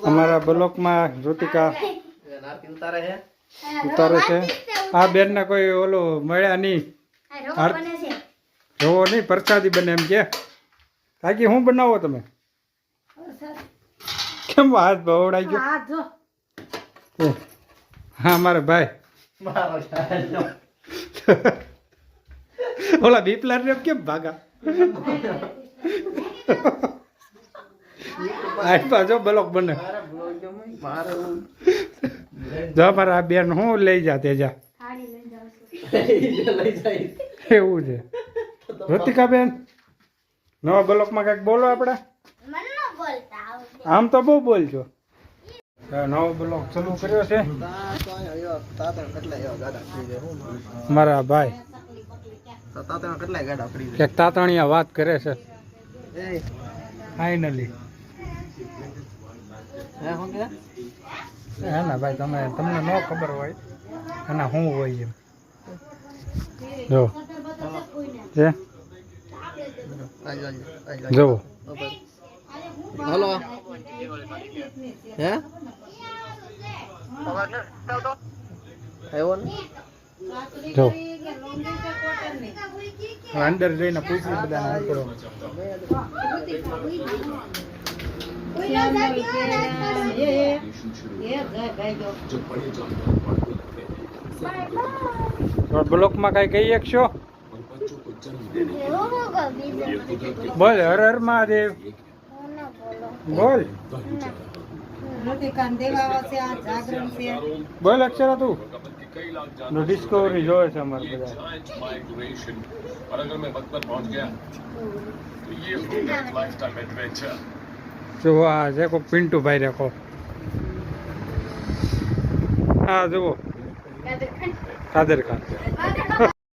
અમારા બ્લોકમાં જ્યોતિકા ઉતારે છે. આ બેન ને કોઈ ઓલો મળ્યા નહીં, જોવો નહીં, પ્રસાદી બને એમ કે. કાકી શું બનાવો તમે? કેમ હાથ બવડાઈ ગયો? હા મારે ભાઈ ઓલા બીપલા ને કેમ ભાગા? જો બ્લોક બને. જો મારા આ બેન હું લઈ જા તેજા એવું છે. જ્યોતિકા બેન નવા બ્લોકમાં કઈક બોલો આપણે. આમ તો બહુ બોલજો. નવો બ્લોક ચાલુ કર્યો છે મારા ભાઈ. એક તાતણિયા વાત કરે છે ફાઈનલી. હે ને ભાઈ, તમને ન ખબર હોય એના શું હોય એમ. જો જુઓ હલો હે જો અંદર જઈને પૂછી બધાને કરો. બ્લોકમાં કઈ કહી શકશો? બોલ હર હર મહાદેવ બોલ. બોલ અક્ષરા તું. ડિસ્કવરી જોવે છે અમારે બધા. જો આ છે કોઈ પિન્ટુ ભાઈ રેખો. હા જુઓ કાદર ખાન.